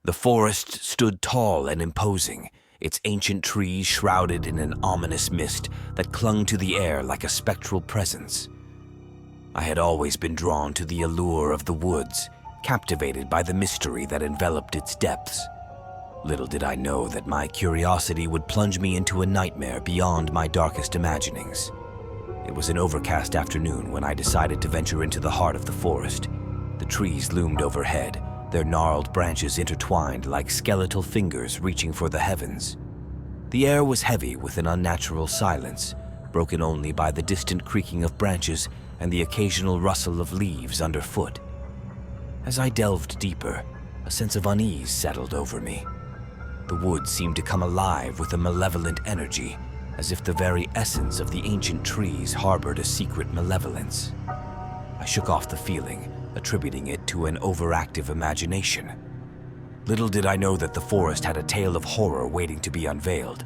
The forest stood tall and imposing, its ancient trees shrouded in an ominous mist that clung to the air like a spectral presence. I had always been drawn to the allure of the woods, captivated by the mystery that enveloped its depths. Little did I know that my curiosity would plunge me into a nightmare beyond my darkest imaginings. It was an overcast afternoon when I decided to venture into the heart of the forest. The trees loomed overhead, their gnarled branches intertwined like skeletal fingers reaching for the heavens. The air was heavy with an unnatural silence, broken only by the distant creaking of branches and the occasional rustle of leaves underfoot. As I delved deeper, a sense of unease settled over me. The woods seemed to come alive with a malevolent energy, as if the very essence of the ancient trees harbored a secret malevolence. I shook off the feeling, attributing it to an overactive imagination. Little did I know that the forest had a tale of horror waiting to be unveiled.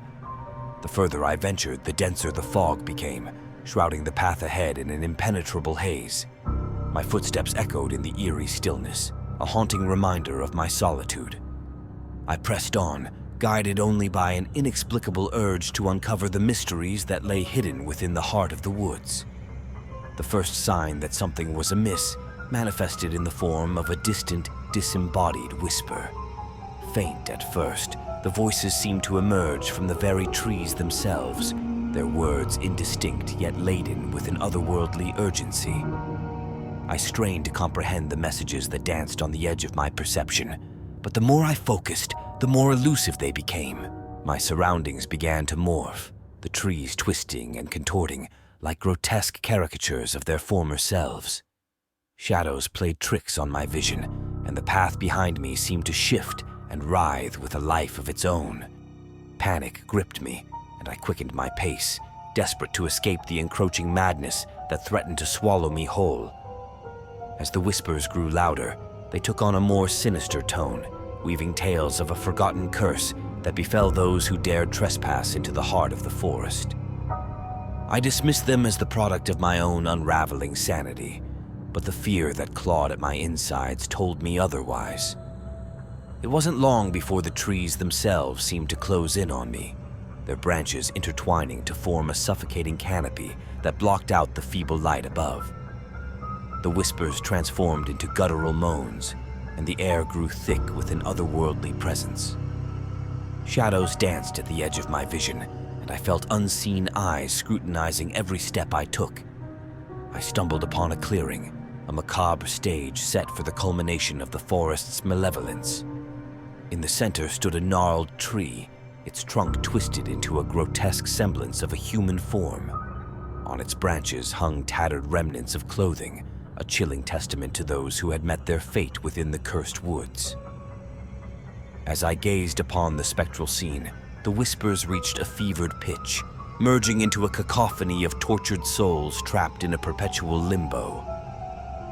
The further I ventured, the denser the fog became, shrouding the path ahead in an impenetrable haze. My footsteps echoed in the eerie stillness, a haunting reminder of my solitude. I pressed on, guided only by an inexplicable urge to uncover the mysteries that lay hidden within the heart of the woods. The first sign that something was amiss manifested in the form of a distant, disembodied whisper. Faint at first, the voices seemed to emerge from the very trees themselves, their words indistinct yet laden with an otherworldly urgency. I strained to comprehend the messages that danced on the edge of my perception, but the more I focused, the more elusive they became. My surroundings began to morph, the trees twisting and contorting like grotesque caricatures of their former selves. Shadows played tricks on my vision, and the path behind me seemed to shift and writhe with a life of its own. Panic gripped me, and I quickened my pace, desperate to escape the encroaching madness that threatened to swallow me whole. As the whispers grew louder, they took on a more sinister tone, weaving tales of a forgotten curse that befell those who dared trespass into the heart of the forest. I dismissed them as the product of my own unraveling sanity, but the fear that clawed at my insides told me otherwise. It wasn't long before the trees themselves seemed to close in on me, their branches intertwining to form a suffocating canopy that blocked out the feeble light above. The whispers transformed into guttural moans, and the air grew thick with an otherworldly presence. Shadows danced at the edge of my vision, and I felt unseen eyes scrutinizing every step I took. I stumbled upon a clearing, a macabre stage set for the culmination of the forest's malevolence. In the center stood a gnarled tree, its trunk twisted into a grotesque semblance of a human form. On its branches hung tattered remnants of clothing, a chilling testament to those who had met their fate within the cursed woods. As I gazed upon the spectral scene, the whispers reached a fevered pitch, merging into a cacophony of tortured souls trapped in a perpetual limbo.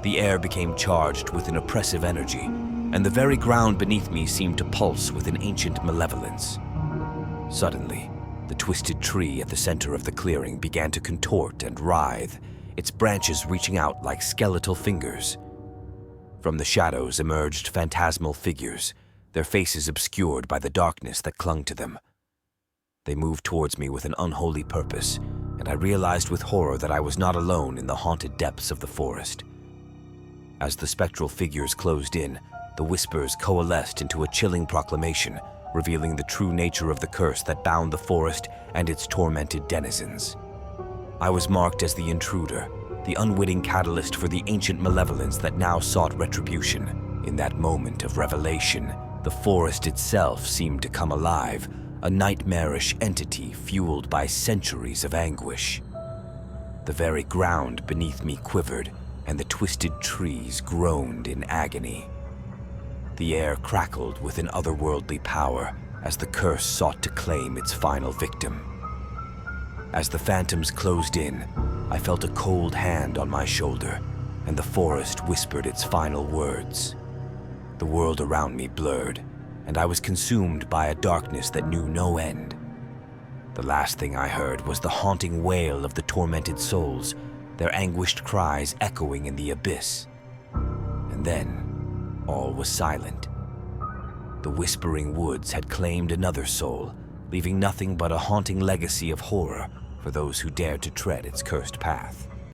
The air became charged with an oppressive energy, and the very ground beneath me seemed to pulse with an ancient malevolence. Suddenly, the twisted tree at the center of the clearing began to contort and writhe, its branches reaching out like skeletal fingers. From the shadows emerged phantasmal figures, their faces obscured by the darkness that clung to them. They moved towards me with an unholy purpose, and I realized with horror that I was not alone in the haunted depths of the forest. As the spectral figures closed in, the whispers coalesced into a chilling proclamation, revealing the true nature of the curse that bound the forest and its tormented denizens. I was marked as the intruder, the unwitting catalyst for the ancient malevolence that now sought retribution. In that moment of revelation, the forest itself seemed to come alive, a nightmarish entity fueled by centuries of anguish. The very ground beneath me quivered, and the twisted trees groaned in agony. The air crackled with an otherworldly power as the curse sought to claim its final victim. As the phantoms closed in, I felt a cold hand on my shoulder, and the forest whispered its final words. The world around me blurred, and I was consumed by a darkness that knew no end. The last thing I heard was the haunting wail of the tormented souls, their anguished cries echoing in the abyss. And then, all was silent. The Whispering Woods had claimed another soul, leaving nothing but a haunting legacy of horror for those who dared to tread its cursed path.